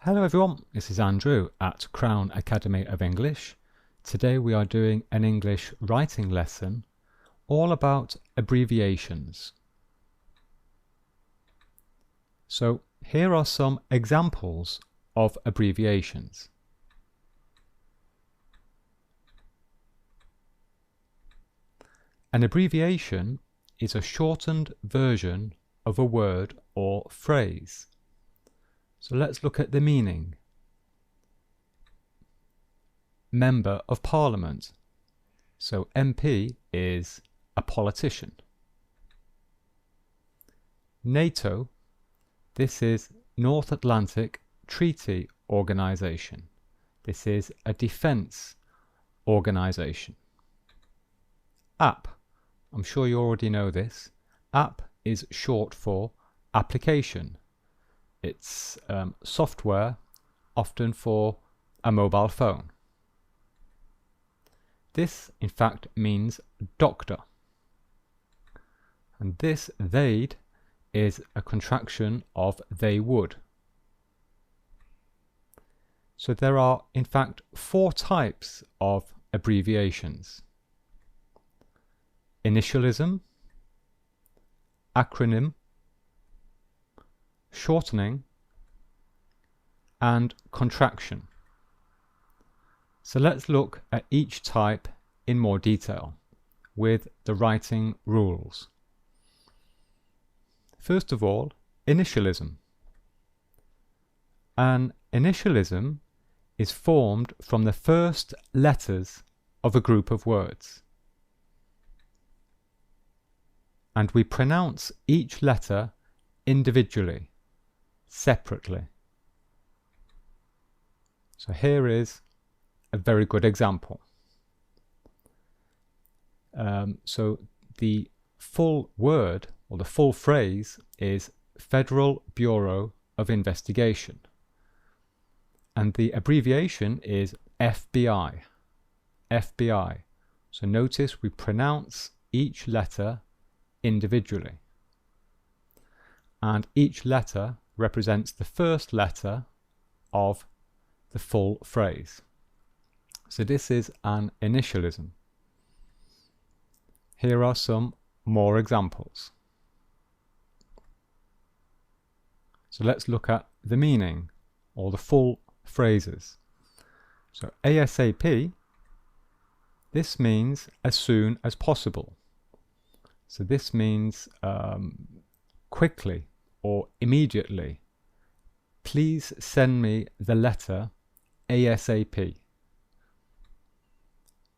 Hello everyone, this is Andrew at Crown Academy of English. Today we are doing an English writing lesson all about abbreviations. So here are some examples of abbreviations. An abbreviation is a shortened version of a word or phrase. So let's look at the meaning. Member of Parliament. So MP is a politician. NATO, this is North Atlantic Treaty Organization. This is a defense organization. App, I'm sure you already know this. App is short for application. It's software, often for a mobile phone. This, in fact, means doctor. And this they'd is a contraction of they would. So there are, in fact, 4 types of abbreviations. Initialism, acronym, shortening, and contraction. So let's look at each type in more detail with the writing rules. First of all, initialism. An initialism is formed from the first letters of a group of words, and we pronounce each letter individually, separately. So here is a very good example. So the full word or the full phrase is Federal Bureau of Investigation, and the abbreviation is FBI. FBI. So notice we pronounce each letter individually, and each letter represents the first letter of the full phrase. So this is an initialism. Here are some more examples. So let's look at the meaning or the full phrases. So ASAP, this means as soon as possible. So this means quickly or immediately. Please send me the letter ASAP.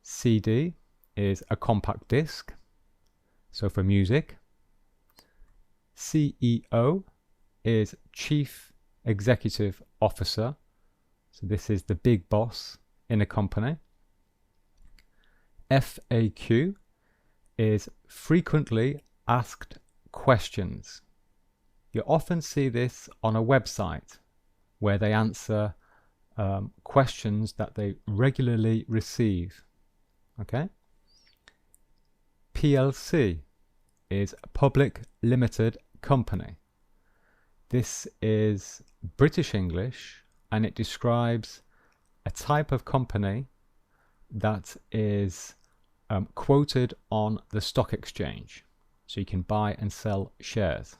CD is a compact disc, so for music. CEO is Chief Executive Officer, so this is the big boss in a company. FAQ is frequently asked questions. You often see this on a website where they answer questions that they regularly receive. Okay? PLC is Public Limited Company. This is British English, and it describes a type of company that is quoted on the stock exchange, so you can buy and sell shares.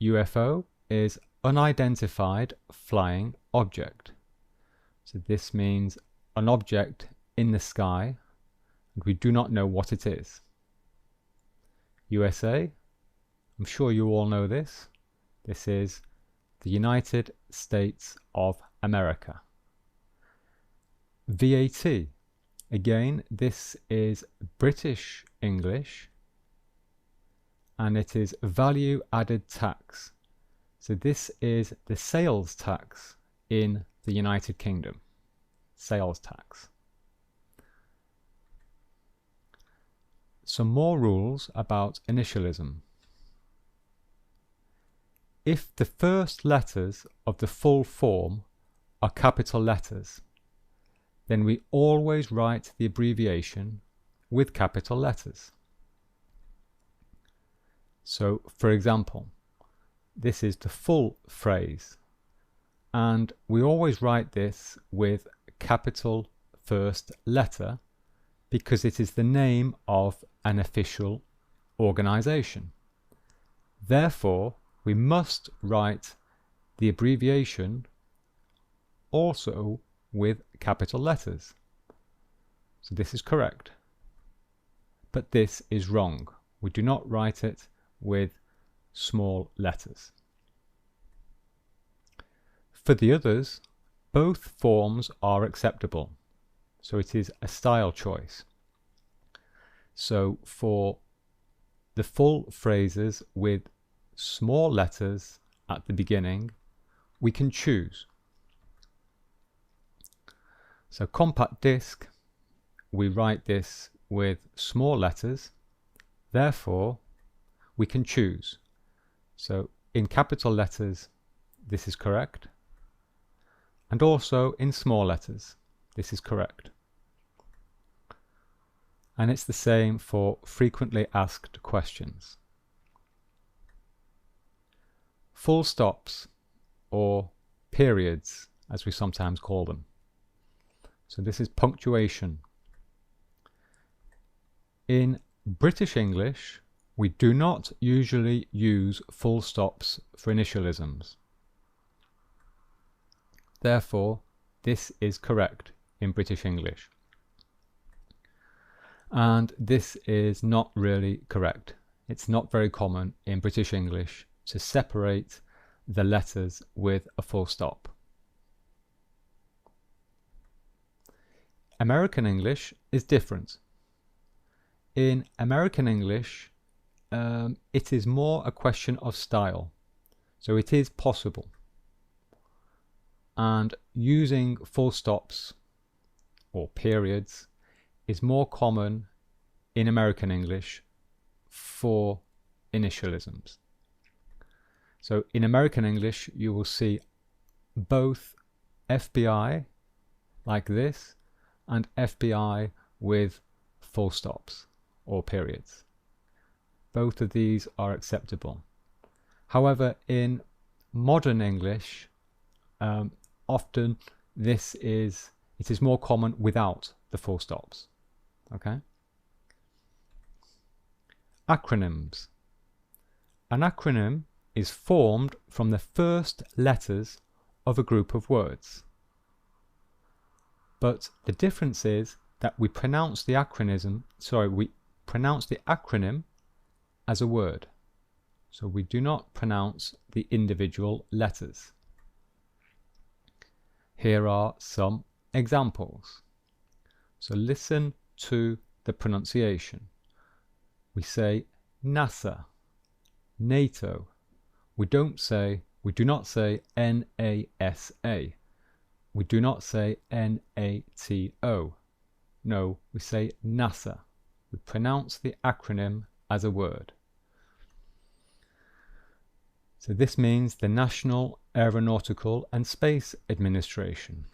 UFO is unidentified flying object. So this means an object in the sky, and we do not know what it is. USA, I'm sure you all know this. This is the United States of America. VAT, again, this is British English, and it is value added tax. So this is the sales tax in the United Kingdom. Sales tax. Some more rules about initialism. If the first letters of the full form are capital letters, then we always write the abbreviation with capital letters. So, for example, this is the full phrase, and we always write this with capital first letter because it is the name of an official organization. Therefore, we must write the abbreviation also with capital letters. So this is correct. But this is wrong. We do not write it with small letters. For the others, both forms are acceptable. So it is a style choice. So for the full phrases with small letters at the beginning, we can choose. So compact disc, we write this with small letters, therefore we can choose. So in capital letters, this is correct, and also in small letters, this is correct. And it's the same for frequently asked questions. Full stops, or periods as we sometimes call them. So this is punctuation. In British English, we do not usually use full stops for initialisms. Therefore, this is correct in British English. And this is not really correct. It's not very common in British English to separate the letters with a full stop. American English is different. In American English, it is more a question of style. So it is possible. And using full stops or periods is more common in American English for initialisms. So in American English, you will see both FBI like this and FBI with full stops or periods. Both of these are acceptable. However, in modern English, often it is more common without the full stops. Okay. Acronyms. An acronym is formed from the first letters of a group of words. But the difference is that we pronounce the acronym as a word. So we do not pronounce the individual letters. Here are some examples. So listen to the pronunciation. We say NASA, NATO. We do not say NASA. We do not say NATO. No, we say NASA. We pronounce the acronym as a word. So this means the National Aeronautical and Space Administration,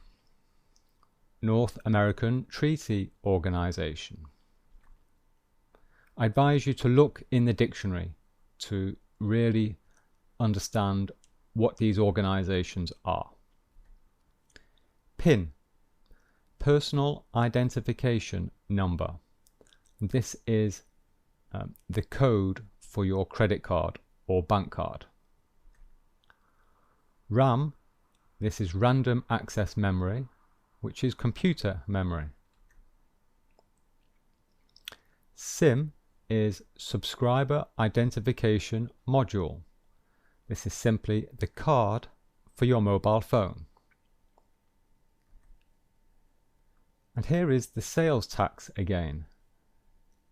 North American Treaty Organization. I advise you to look in the dictionary to really understand what these organizations are. PIN, Personal Identification Number. This is the code for your credit card or bank card. RAM, this is Random Access Memory, which is computer memory. SIM is Subscriber Identification Module. This is simply the card for your mobile phone. And here is the sales tax again.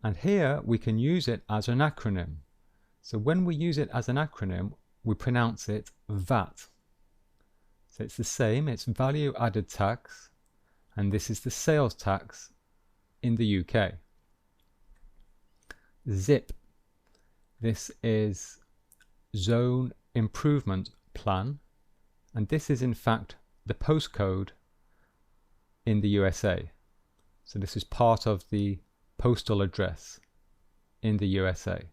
And here we can use it as an acronym. So when we use it as an acronym, we pronounce it VAT. So it's the same, it's value added tax, and this is the sales tax in the UK. ZIP, this is Zone Improvement Plan, and this is in fact the postcode in the USA. So this is part of the postal address in the USA.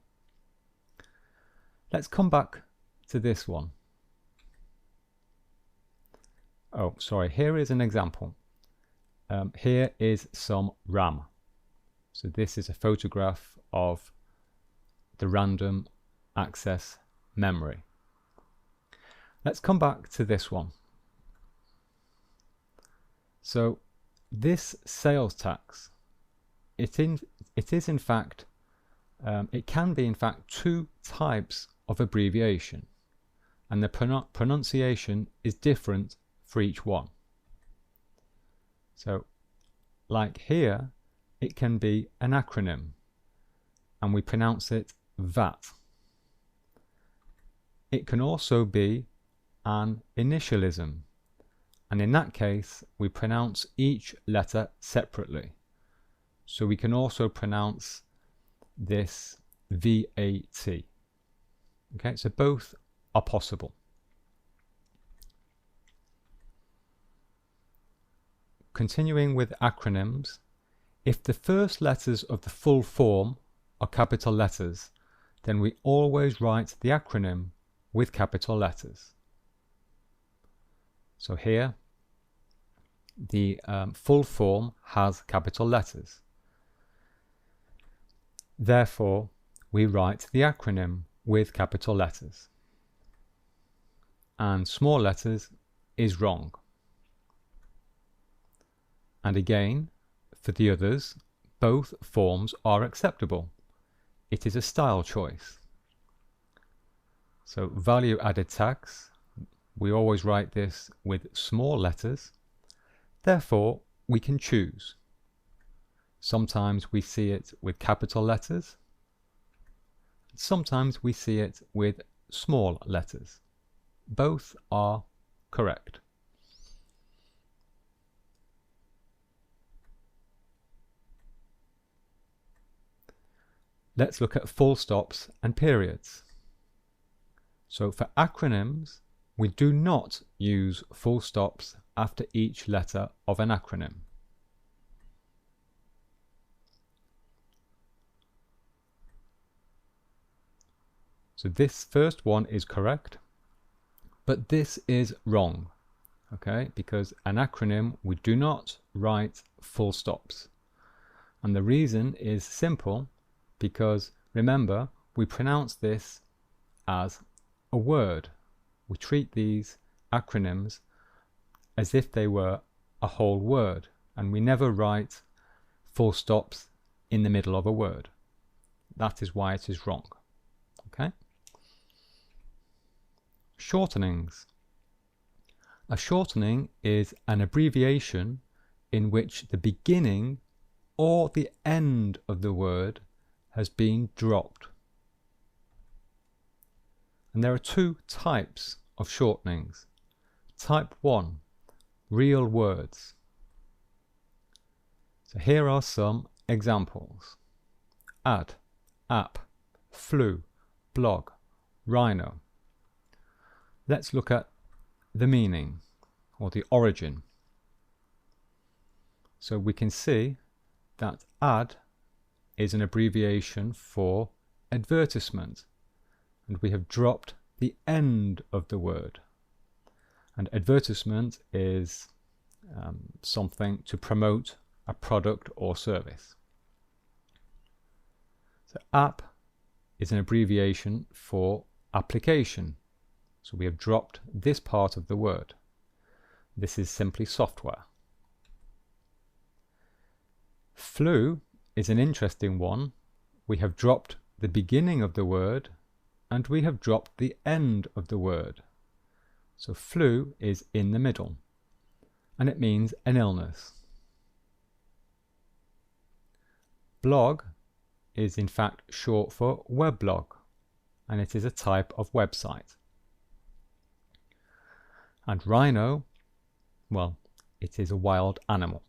Let's come back to this one. Oh, sorry, here is an example. Here is some RAM. So this is a photograph of the random access memory. Let's come back to this one. So this sales tax, it can be in fact two types of abbreviation, and the pronunciation is different for each one. So like here, it can be an acronym and we pronounce it VAT. It can also be an initialism, and in that case we pronounce each letter separately. So we can also pronounce this VAT. Okay, so both are possible. Continuing with acronyms, if the first letters of the full form are capital letters, then we always write the acronym with capital letters. So here, the full form has capital letters. Therefore, we write the acronym with capital letters. And small letters is wrong. And again, for the others, both forms are acceptable. It is a style choice. So value added tax, we always write this with small letters. Therefore, we can choose. Sometimes we see it with capital letters. Sometimes we see it with small letters. Both are correct. Let's look at full stops and periods. So for acronyms, we do not use full stops after each letter of an acronym. So this first one is correct, but this is wrong, okay? Because an acronym, we do not write full stops. And the reason is simple, because remember, we pronounce this as a word. We treat these acronyms as if they were a whole word, and we never write full stops in the middle of a word. That is why it is wrong. Okay? Shortenings. A shortening is an abbreviation in which the beginning or the end of the word has been dropped. And there are two types of shortenings. Type 1, real words. So here are some examples. Add, app, flu, blog, rhino. Let's look at the meaning or the origin. So we can see that ad is an abbreviation for advertisement, and we have dropped the end of the word. And advertisement is something to promote a product or service. So app is an abbreviation for application. So we have dropped this part of the word. This is simply software. Flu is an interesting one. We have dropped the beginning of the word and we have dropped the end of the word. So flu is in the middle and it means an illness. Blog is in fact short for weblog, and it is a type of website. And rhino, well, it is a wild animal.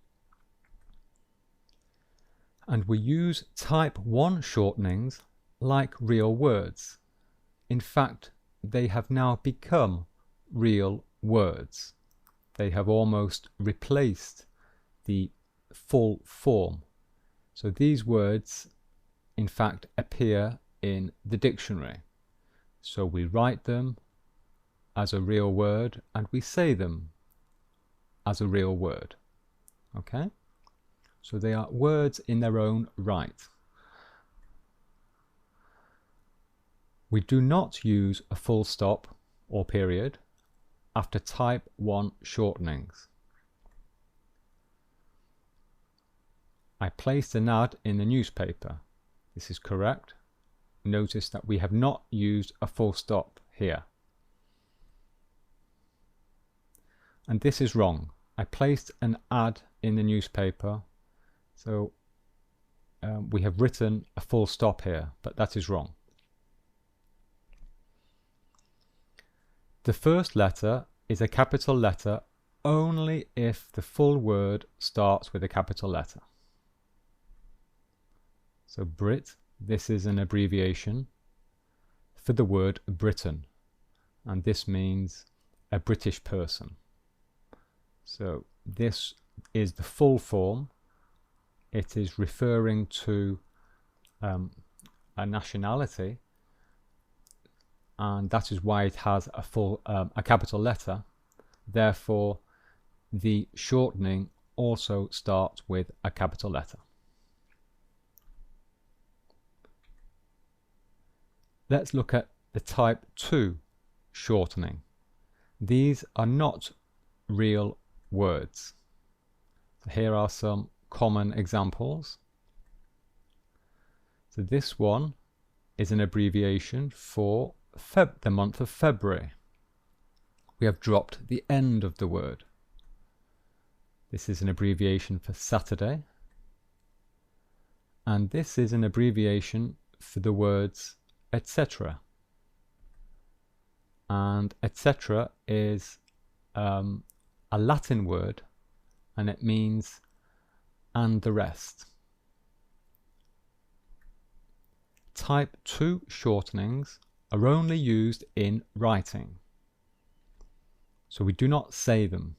And we use type 1 shortenings like real words. In fact, they have now become real words. They have almost replaced the full form. So these words, in fact, appear in the dictionary. So we write them as a real word and we say them as a real word. Okay? So they are words in their own right. We do not use a full stop or period after type 1 shortenings. I placed an ad in the newspaper. This is correct. Notice that we have not used a full stop here. And this is wrong. I placed an ad in the newspaper, so we have written a full stop here, but that is wrong. The first letter is a capital letter only if the full word starts with a capital letter. So Brit, this is an abbreviation for the word Britain, and this means a British person. So this is the full form. It is referring to a nationality, and that is why it has a capital letter. Therefore, the shortening also starts with a capital letter. Let's look at the type 2 shortening. These are not real words. So here are some common examples. So this one is an abbreviation for the month of February. We have dropped the end of the word. This is an abbreviation for Saturday. And this is an abbreviation for the words etc. And etc. is a Latin word, and it means and the rest. Type 2 shortenings are only used in writing, so we do not say them.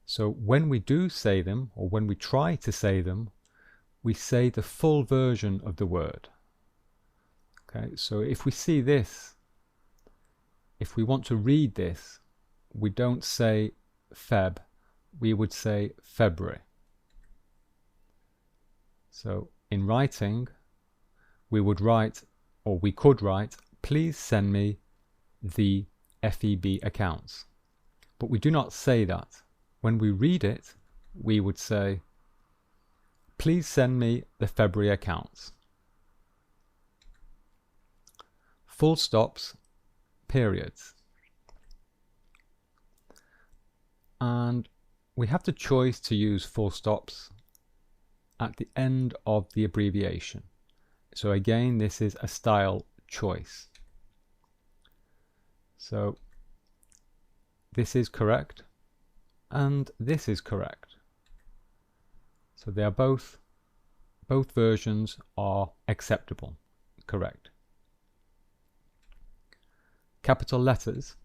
So when we do say them, or when we try to say them, we say the full version of the word. Okay, so if we see this, if we want to read this, we don't say Feb, we would say February. So in writing, we would write, or we could write, please send me the FEB accounts. But we do not say that. When we read it, we would say, please send me the February accounts. Full stops, periods. And we have the choice to use full stops at the end of the abbreviation. So again, this is a style choice. So this is correct and this is correct. So they are both versions are acceptable, correct. Capital letters.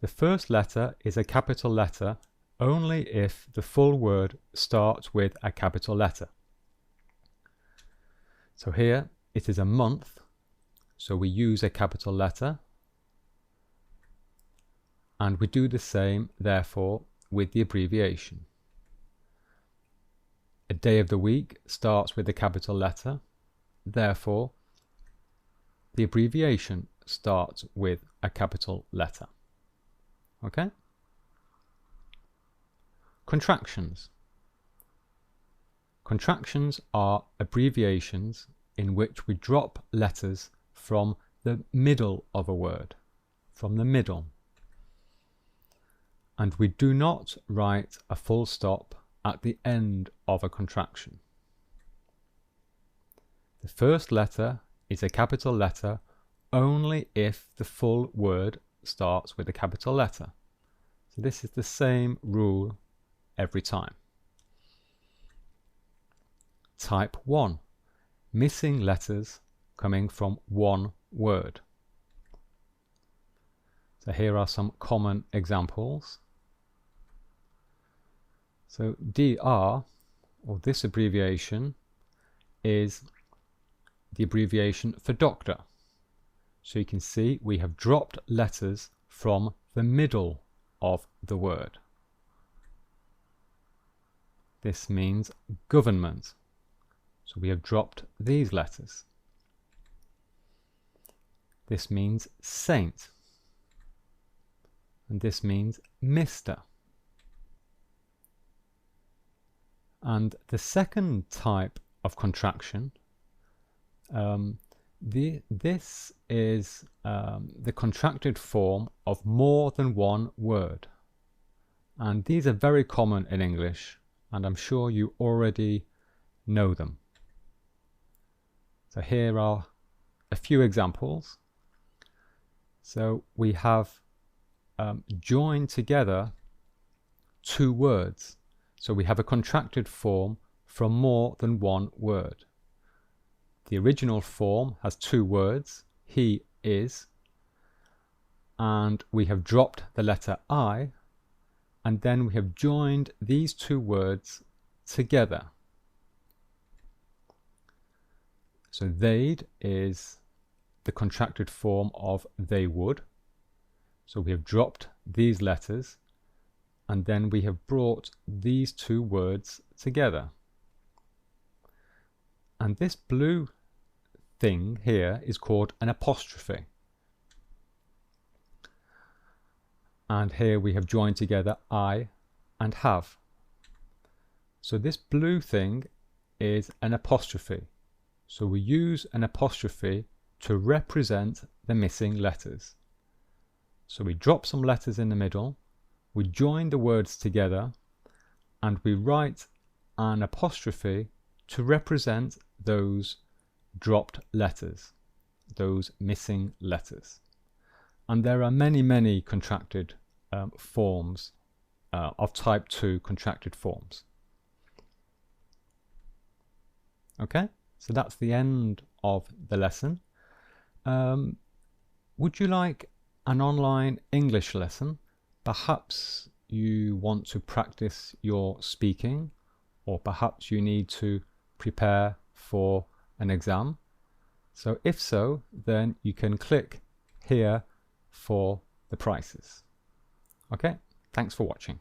The first letter is a capital letter only if the full word starts with a capital letter. So here it is a month, so we use a capital letter, and we do the same therefore with the abbreviation. A day of the week starts with a capital letter, therefore the abbreviation starts with a capital letter. Okay? Contractions. Contractions are abbreviations in which we drop letters from the middle of a word, from the middle. And we do not write a full stop at the end of a contraction. The first letter is a capital letter only if the full word starts with a capital letter. So this is the same rule every time. Type 1. Missing letters coming from one word. So here are some common examples. So DR, or this abbreviation, is the abbreviation for doctor. So you can see we have dropped letters from the middle of the word. This means government. So we have dropped these letters. This means saint. And this means Mr. And the second type of contraction, this is the contracted form of more than one word. And these are very common in English, and I'm sure you already know them. So here are a few examples. So we have joined together two words. So we have a contracted form from more than one word. The original form has two words, he is, and we have dropped the letter I, and then we have joined these two words together. So they'd is the contracted form of they would. So we have dropped these letters, and then we have brought these two words together. And this blue thing here is called an apostrophe. And here we have joined together I and have. So this blue thing is an apostrophe. So we use an apostrophe to represent the missing letters. So we drop some letters in the middle, we join the words together, and we write an apostrophe to represent those dropped letters, those missing letters. And there are many, many contracted forms of type 2 contracted forms. Okay, so that's the end of the lesson. Would you like an online English lesson? Perhaps you want to practice your speaking, or perhaps you need to prepare for an exam. So if so, then you can click here for the prices. Okay, thanks for watching.